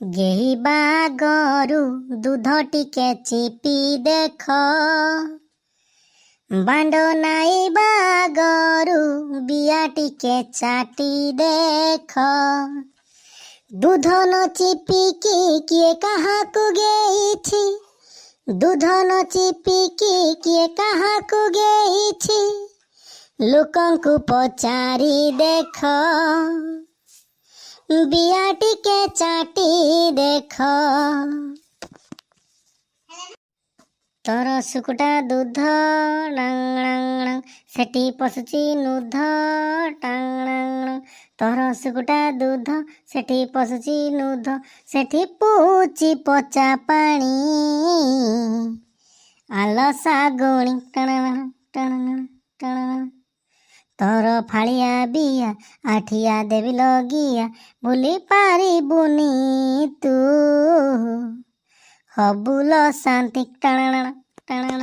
ଗେହିବା ଗରୁ ଦୁଧ ଟିକେ ଚିପି ଦେଖ, ବାଣ୍ଡ ନାଇବା ଗରୁ ବିଆ ଟିକେ ଚାଟି ଦେଖ। ଦୁଧ ନ ଚିପିକି କିଏ କାହାକୁ ଗେଇଛି, ଦୁଧ ନ ଚିପିକି କିଏ କାହାକୁ ଗେଇଛି, ଲୋକଙ୍କୁ ପଚାରି ଦେଖ, ବିଆ ଟିକେ ଚାଟି ଦେଖ। ତୋର ଶୁକୁଟା ଦୁଧ ଡାଙ୍ଗ ଡାଙ୍ଗ ଡାଙ୍ଗ, ସେଠି ପଶୁଛି ନୁଧ ଡାଙ୍ଗ ଡାଙ୍ଗ ଡାଙ୍ଗ। ତୋର ଶୁକୁଟା ଦୁଧ ସେଠି ପଶୁଛି ନୁଧ, ସେଠି ପୁଛି ପଚା ପାଣି। ଆଲ ଶାଗୁଣି ଟଣଣ ଟଣଣ ଟଣଣ, ତୋର ଫାଳିଆ ବିଆ ଆଠିଆ ଦେବି ଲଗିଆ, ଭୁଲି ପାରିବୁନି ତୁ ହବୁଲ ଶାନ୍ତି ଟଣଣ ଟଣଣ।